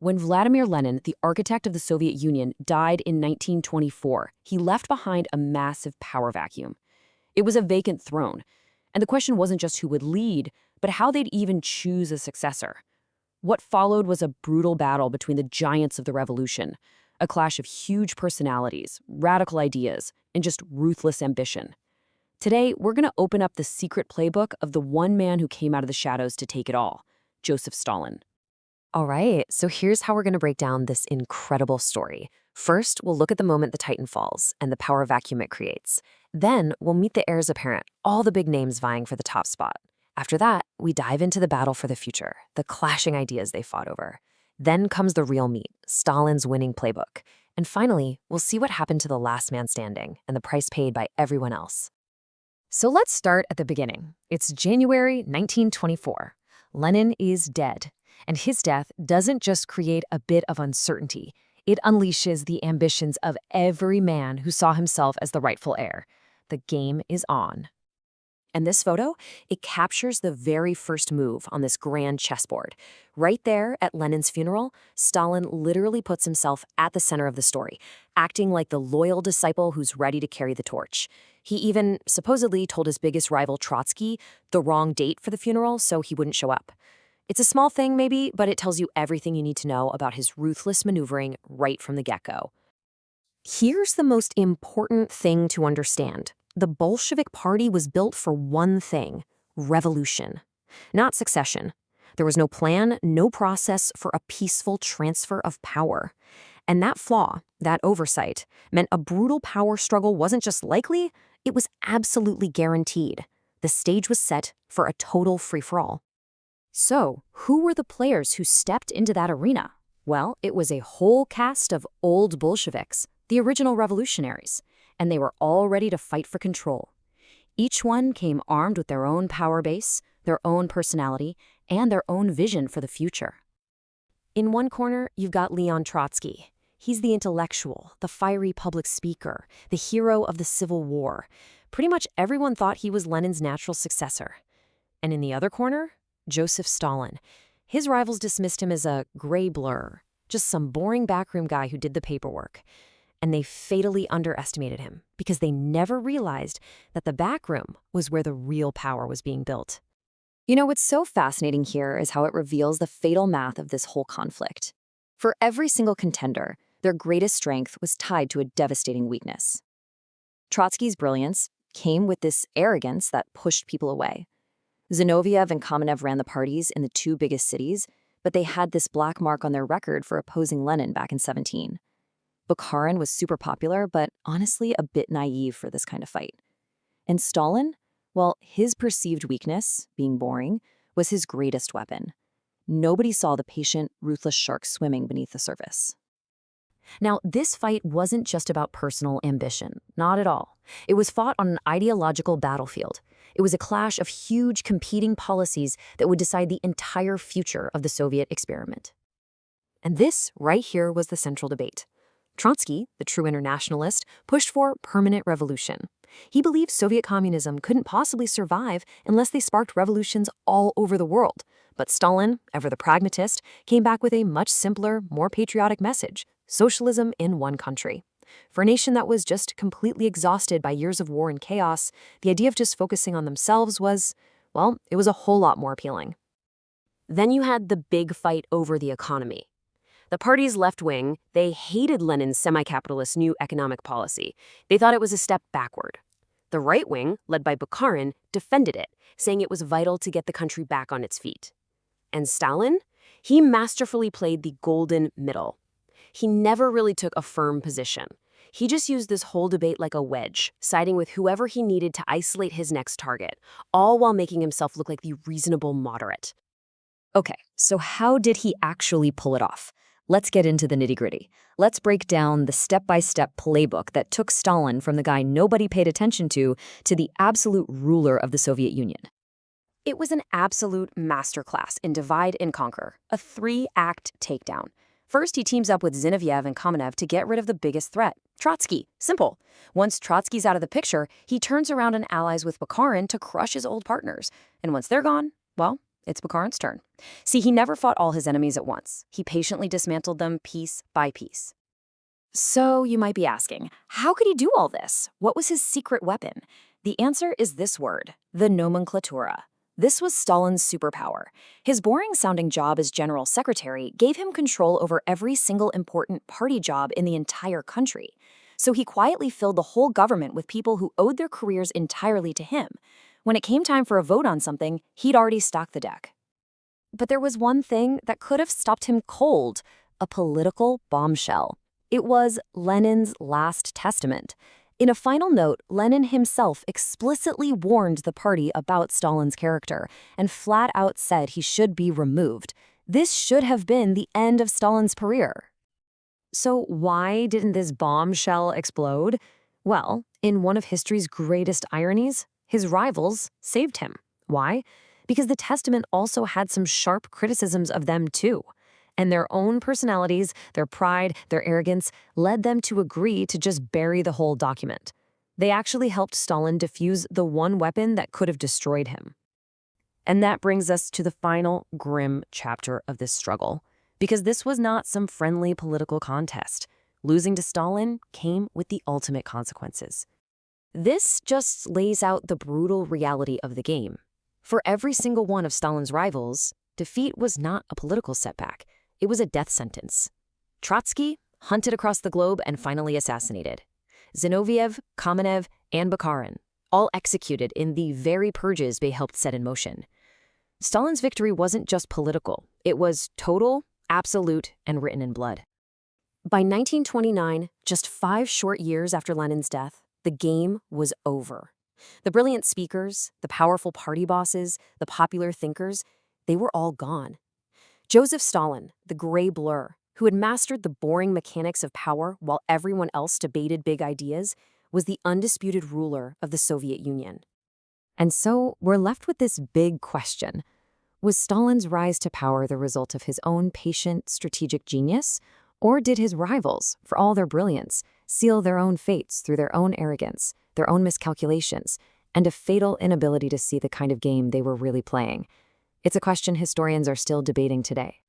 When Vladimir Lenin, the architect of the Soviet Union, died in 1924, he left behind a massive power vacuum. It was a vacant throne, and the question wasn't just who would lead, but how they'd even choose a successor. What followed was a brutal battle between the giants of the revolution, a clash of huge personalities, radical ideas, and just ruthless ambition. Today, we're going to open up the secret playbook of the one man who came out of the shadows to take it all, Joseph Stalin. All right, so here's how we're going to break down this incredible story. First, we'll look at the moment the Titan falls and the power vacuum it creates. Then, we'll meet the heirs apparent, all the big names vying for the top spot. After that, we dive into the battle for the future, the clashing ideas they fought over. Then comes the real meat, Stalin's winning playbook. And finally, we'll see what happened to the last man standing and the price paid by everyone else. So let's start at the beginning. It's January 1924. Lenin is dead. And his death doesn't just create a bit of uncertainty. It unleashes the ambitions of every man who saw himself as the rightful heir. The game is on. And this photo, it captures the very first move on this grand chessboard. Right there at Lenin's funeral, Stalin literally puts himself at the center of the story, acting like the loyal disciple who's ready to carry the torch. He even supposedly told his biggest rival, Trotsky, the wrong date for the funeral so he wouldn't show up. It's a small thing maybe, but it tells you everything you need to know about his ruthless maneuvering right from the get-go. Here's the most important thing to understand. The Bolshevik Party was built for one thing: revolution, not succession. There was no plan, no process for a peaceful transfer of power. And that flaw, that oversight, meant a brutal power struggle wasn't just likely, it was absolutely guaranteed. The stage was set for a total free-for-all. So, who were the players who stepped into that arena? Well, it was a whole cast of old Bolsheviks, the original revolutionaries, and they were all ready to fight for control. Each one came armed with their own power base, their own personality, and their own vision for the future. In one corner, you've got Leon Trotsky. He's the intellectual, the fiery public speaker, the hero of the Civil War. Pretty much everyone thought he was Lenin's natural successor. And in the other corner, Joseph Stalin. His rivals dismissed him as a gray blur, just some boring backroom guy who did the paperwork. And they fatally underestimated him because they never realized that the backroom was where the real power was being built. You know, what's so fascinating here is how it reveals the fatal math of this whole conflict. For every single contender, their greatest strength was tied to a devastating weakness. Trotsky's brilliance came with this arrogance that pushed people away. Zinoviev and Kamenev ran the parties in the two biggest cities, but they had this black mark on their record for opposing Lenin back in 17. Bukharin was super popular, but honestly a bit naive for this kind of fight. And Stalin, well, his perceived weakness, being boring, was his greatest weapon. Nobody saw the patient, ruthless shark swimming beneath the surface. Now, this fight wasn't just about personal ambition, not at all. It was fought on an ideological battlefield. It was a clash of huge competing policies that would decide the entire future of the Soviet experiment. And this, right here, was the central debate. Trotsky, the true internationalist, pushed for permanent revolution. He believed Soviet communism couldn't possibly survive unless they sparked revolutions all over the world. But Stalin, ever the pragmatist, came back with a much simpler, more patriotic message: socialism in one country. For a nation that was just completely exhausted by years of war and chaos, the idea of just focusing on themselves was, well, it was a whole lot more appealing. Then you had the big fight over the economy. The party's left wing, they hated Lenin's semi-capitalist new economic policy. They thought it was a step backward. The right wing, led by Bukharin, defended it, saying it was vital to get the country back on its feet. And Stalin? He masterfully played the golden middle. He never really took a firm position. He just used this whole debate like a wedge, siding with whoever he needed to isolate his next target, all while making himself look like the reasonable moderate. Okay, so how did he actually pull it off? Let's get into the nitty-gritty. Let's break down the step-by-step playbook that took Stalin from the guy nobody paid attention to the absolute ruler of the Soviet Union. It was an absolute masterclass in divide and conquer, a 3-act takedown. First, he teams up with Zinoviev and Kamenev to get rid of the biggest threat, Trotsky. Simple. Once Trotsky's out of the picture, he turns around and allies with Bukharin to crush his old partners. And once they're gone, well, it's Bukharin's turn. See, he never fought all his enemies at once. He patiently dismantled them piece by piece. So you might be asking, how could he do all this? What was his secret weapon? The answer is this word, the nomenklatura. This was Stalin's superpower. His boring-sounding job as general secretary gave him control over every single important party job in the entire country. So he quietly filled the whole government with people who owed their careers entirely to him. When it came time for a vote on something, he'd already stocked the deck. But there was one thing that could have stopped him cold, a political bombshell. It was Lenin's last testament. In a final note, Lenin himself explicitly warned the party about Stalin's character and flat out said he should be removed. This should have been the end of Stalin's career. So why didn't this bombshell explode? Well, in one of history's greatest ironies, his rivals saved him. Why? Because the testament also had some sharp criticisms of them too. And their own personalities, their pride, their arrogance, led them to agree to just bury the whole document. They actually helped Stalin defuse the one weapon that could have destroyed him. And that brings us to the final grim chapter of this struggle. Because this was not some friendly political contest. Losing to Stalin came with the ultimate consequences. This just lays out the brutal reality of the game. For every single one of Stalin's rivals, defeat was not a political setback. It was a death sentence. Trotsky, hunted across the globe and finally assassinated. Zinoviev, Kamenev, and Bukharin, all executed in the very purges they helped set in motion. Stalin's victory wasn't just political. It was total, absolute, and written in blood. By 1929, just 5 short years after Lenin's death, the game was over. The brilliant speakers, the powerful party bosses, the popular thinkers, they were all gone. Joseph Stalin, the gray blur, who had mastered the boring mechanics of power while everyone else debated big ideas, was the undisputed ruler of the Soviet Union. And so we're left with this big question. Was Stalin's rise to power the result of his own patient, strategic genius? Or did his rivals, for all their brilliance, seal their own fates through their own arrogance, their own miscalculations, and a fatal inability to see the kind of game they were really playing? It's a question historians are still debating today.